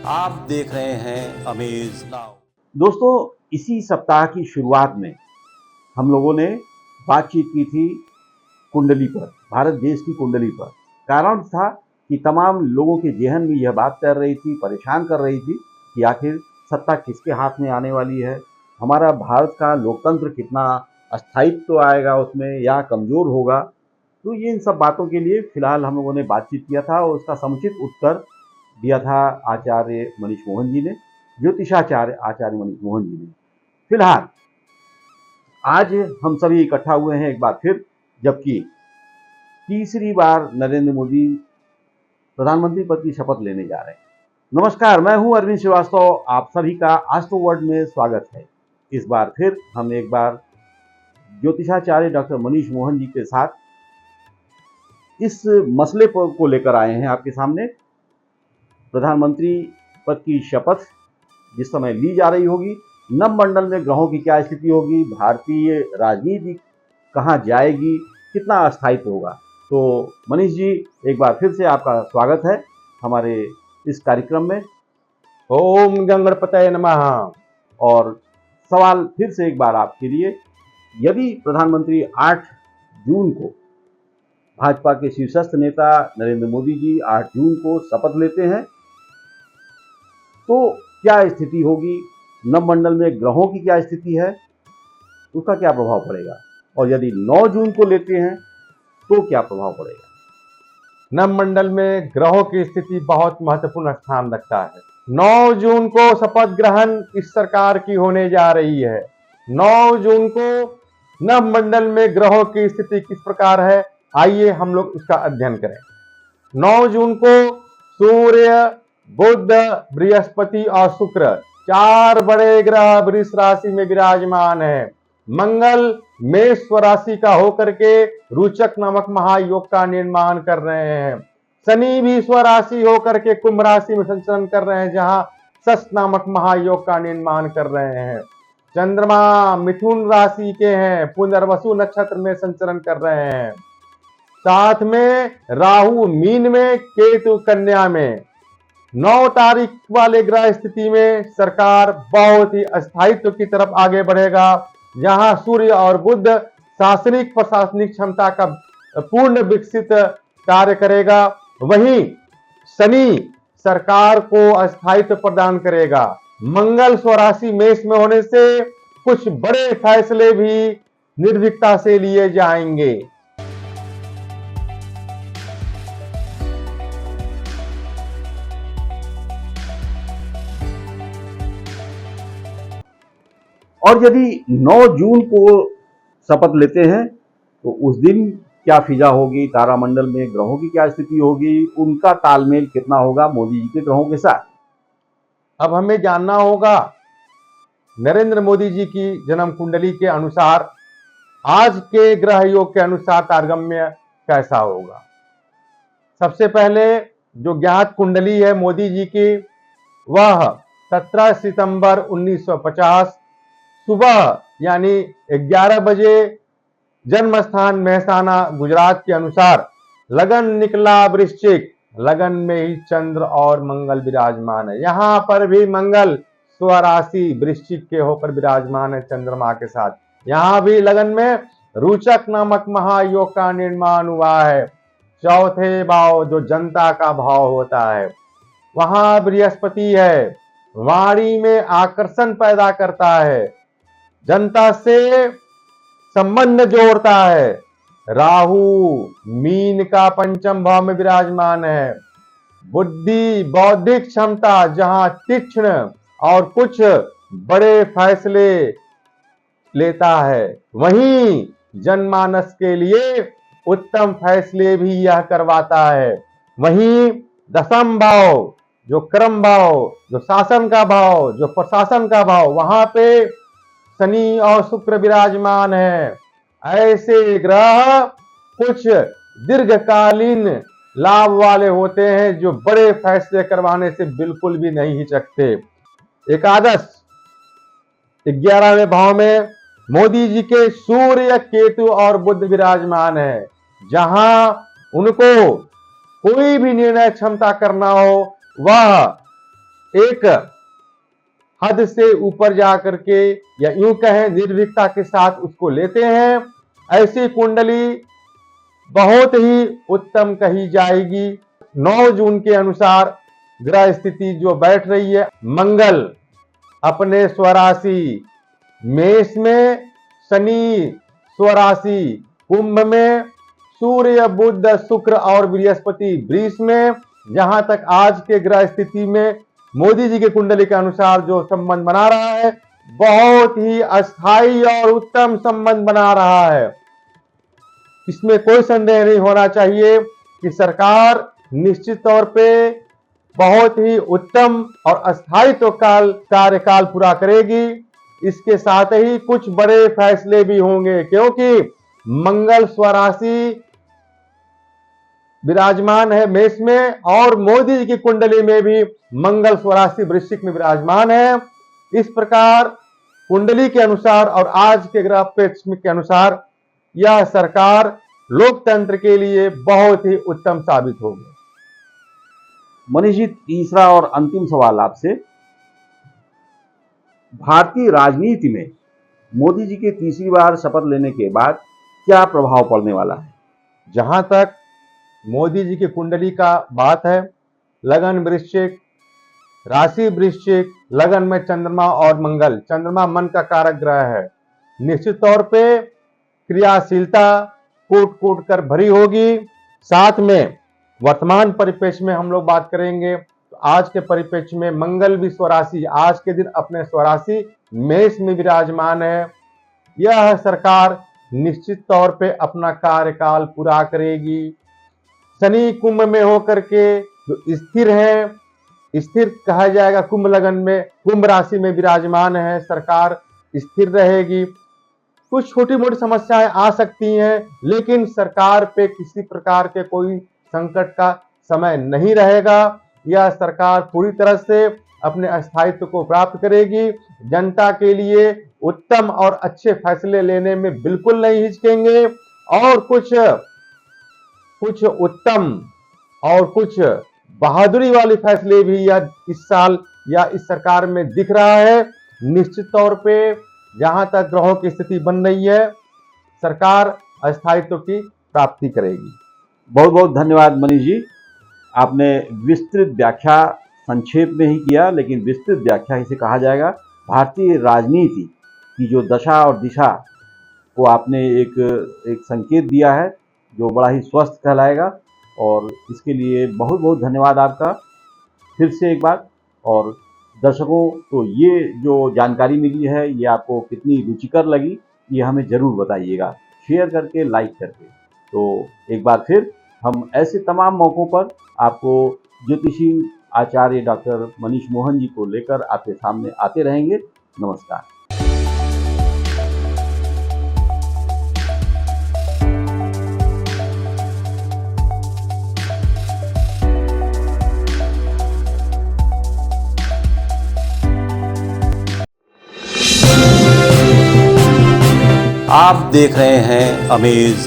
आप देख रहे हैं अमेज नाउ। दोस्तों, इसी सप्ताह की शुरुआत में हम लोगों ने बातचीत की थी कुंडली पर, भारत देश की कुंडली पर। कारण था कि तमाम लोगों के जेहन में यह बात कर रही थी, परेशान कर रही थी कि आखिर सत्ता किसके हाथ में आने वाली है, हमारा भारत का लोकतंत्र कितना अस्थायित्व आएगा उसमें या कमज़ोर होगा। तो ये इन सब बातों के लिए फिलहाल हम लोगों ने बातचीत किया था और उसका समुचित उत्तर दिया था आचार्य मनीष मोहन जी ने, ज्योतिषाचार्य आचार्य मनीष मोहन जी ने। फिलहाल आज हम सभी इकट्ठा हुए हैं एक बार फिर, जबकि तीसरी बार नरेंद्र मोदी प्रधानमंत्री पद की शपथ लेने जा रहे हैं। नमस्कार, मैं हूं अरविंद श्रीवास्तव, आप सभी का आस्ट्रो वर्ल्ड में स्वागत है। इस बार फिर हम एक बार ज्योतिषाचार्य डॉक्टर मनीष मोहन जी के साथ इस मसले को लेकर आए हैं आपके सामने। प्रधानमंत्री पद की शपथ जिस समय ली जा रही होगी, नवमंडल में ग्रहों की क्या स्थिति होगी, भारतीय राजनीति कहाँ जाएगी, कितना अस्थायित्व होगा। तो मनीष जी, एक बार फिर से आपका स्वागत है हमारे इस कार्यक्रम में। ओम गंगणपतये नमः। और सवाल फिर से एक बार आपके लिए, यदि प्रधानमंत्री 8 जून को भाजपा के शीर्षस्थ नेता नरेंद्र मोदी जी 8 जून को शपथ लेते हैं तो क्या स्थिति होगी, नवमंडल में ग्रहों की क्या स्थिति है, उसका क्या प्रभाव पड़ेगा, और यदि 9 जून को लेते हैं तो क्या प्रभाव पड़ेगा। नवमंडल में ग्रहों की स्थिति बहुत महत्वपूर्ण स्थान रखता है। 9 जून को शपथ ग्रहण इस सरकार की होने जा रही है। 9 जून को नवमंडल में ग्रहों की स्थिति किस प्रकार है, आइए हम लोग इसका अध्ययन करें। 9 जून को सूर्य, बुध, बृहस्पति और शुक्र 4 बड़े ग्रह वृष राशि में विराजमान है। मंगल मेष राशि का होकर के रुचक नामक महायोग का निर्माण कर रहे हैं। शनि भी स्वराशि होकर के कुंभ राशि में संचरण कर रहे हैं, जहां सस नामक महायोग का निर्माण कर रहे हैं। चंद्रमा मिथुन राशि के हैं, पुनर्वसु नक्षत्र में संचरण कर रहे हैं। साथ में राहु मीन में, केतु कन्या में। 9 तारीख वाले ग्रह स्थिति में सरकार बहुत ही अस्थायित्व की तरफ आगे बढ़ेगा, जहां सूर्य और बुध शासनिक प्रशासनिक क्षमता का पूर्ण विकसित कार्य करेगा। वहीं शनि सरकार को अस्थायित्व प्रदान करेगा। मंगल स्वराशि मेष में होने से कुछ बड़े फैसले भी निर्भीकता से लिए जाएंगे। और यदि 9 जून को शपथ लेते हैं तो उस दिन क्या फिजा होगी, तारामंडल में ग्रहों की क्या स्थिति होगी, उनका तालमेल कितना होगा मोदी जी के ग्रहों के साथ। अब हमें जानना होगा नरेंद्र मोदी जी की जन्म कुंडली के अनुसार आज के ग्रह योग के अनुसार तारगम्य कैसा होगा। सबसे पहले जो ज्ञात कुंडली है मोदी जी की, वह 17 सितंबर 1950 सुबह यानी 11 बजे जन्म स्थान मेहसाना गुजरात के अनुसार लगन निकला वृश्चिक। लगन में ही चंद्र और मंगल विराजमान है। यहां पर भी मंगल स्वराशि वृश्चिक के होकर विराजमान है चंद्रमा के साथ। यहां भी लगन में रुचक नामक महायोग का निर्माण हुआ है। चौथे भाव जो जनता का भाव होता है, वहां बृहस्पति है, वाणी में आकर्षण पैदा करता है, जनता से संबंध जोड़ता है। राहु मीन का पंचम भाव में विराजमान है। बुद्धि बौद्धिक क्षमता जहां तीक्ष्ण और कुछ बड़े फैसले लेता है, वहीं जनमानस के लिए उत्तम फैसले भी यह करवाता है। वहीं दशम भाव जो क्रम भाव, जो शासन का भाव, जो प्रशासन का भाव, वहां पे शनि और शुक्र विराजमान है। ऐसे ग्रह कुछ दीर्घकालीन लाभ वाले होते हैं, जो बड़े फैसले करवाने से बिल्कुल भी नहीं हिचकते। एकादश 11वें भाव में मोदी जी के सूर्य, केतु और बुध विराजमान है, जहां उनको कोई भी निर्णय क्षमता करना हो, वह एक हद से ऊपर जाकर के या यूं कहें निर्भीकता के साथ उसको लेते हैं, ऐसी कुंडली बहुत ही उत्तम कही जाएगी। 9 जून के अनुसार ग्रह स्थिति जो बैठ रही है, मंगल अपने स्वराशि मेष में, शनि स्वराशि कुंभ में, सूर्य बुध शुक्र और बृहस्पति वृष में। जहां तक आज के ग्रह स्थिति में मोदी जी के कुंडली के अनुसार जो संबंध बना रहा है, बहुत ही अस्थाई और उत्तम संबंध बना रहा है। इसमें कोई संदेह नहीं होना चाहिए कि सरकार निश्चित तौर पे बहुत ही उत्तम और अस्थायी तो कार्यकाल पूरा करेगी। इसके साथ ही कुछ बड़े फैसले भी होंगे, क्योंकि मंगल स्वराशि विराजमान है मेष में और मोदी जी की कुंडली में भी मंगल स्वराशि वृश्चिक में विराजमान है। इस प्रकार कुंडली के अनुसार और आज के ग्रह के अनुसार यह सरकार लोकतंत्र के लिए बहुत ही उत्तम साबित होगी। मनीष जी, तीसरा और अंतिम सवाल आपसे, भारतीय राजनीति में मोदी जी के तीसरी बार शपथ लेने के बाद क्या प्रभाव पड़ने वाला है? जहां तक मोदी जी की कुंडली का बात है, लगन वृश्चिक, राशि वृश्चिक, लगन में चंद्रमा और मंगल, चंद्रमा मन का कारक ग्रह है। निश्चित तौर पे क्रियाशीलता कूट कूट कर भरी होगी। साथ में वर्तमान परिप्रेक्ष्य में हम लोग बात करेंगे तो आज के परिप्रेक्ष्य में मंगल भी स्वराशि आज के दिन अपने स्वराशि मेष में विराजमान है। यह सरकार निश्चित तौर पे अपना कार्यकाल पूरा करेगी। शनि कुंभ में होकर के जो स्थिर है, स्थिर कहा जाएगा, कुंभ लगन में, कुंभ राशि में विराजमान है, सरकार स्थिर रहेगी। कुछ छोटी मोटी समस्याएं आ सकती हैं, लेकिन सरकार पे किसी प्रकार के कोई संकट का समय नहीं रहेगा। यह सरकार पूरी तरह से अपने अस्थायित्व को प्राप्त करेगी। जनता के लिए उत्तम और अच्छे फैसले लेने में बिल्कुल नहीं हिचकेंगे और कुछ उत्तम और कुछ बहादुरी वाले फैसले भी यह इस साल या इस सरकार में दिख रहा है। निश्चित तौर पे जहां तक ग्रहों की स्थिति बन रही है, सरकार अस्थायित्व की प्राप्ति करेगी। बहुत बहुत धन्यवाद मनीष जी, आपने विस्तृत व्याख्या संक्षेप में ही किया, लेकिन विस्तृत व्याख्या इसे कहा जाएगा। भारतीय राजनीति की जो दशा और दिशा को आपने एक संकेत दिया है जो बड़ा ही स्वस्थ कहलाएगा, और इसके लिए बहुत बहुत धन्यवाद आपका फिर से एक बार। और दर्शकों को ये जो जानकारी मिली है ये आपको कितनी रुचिकर लगी ये हमें ज़रूर बताइएगा, शेयर करके, लाइक करके। तो एक बार फिर हम ऐसे तमाम मौक़ों पर आपको ज्योतिषी आचार्य डॉक्टर मनीष मोहन जी को लेकर आपके सामने आते रहेंगे। नमस्कार। आप देख रहे हैं अमेज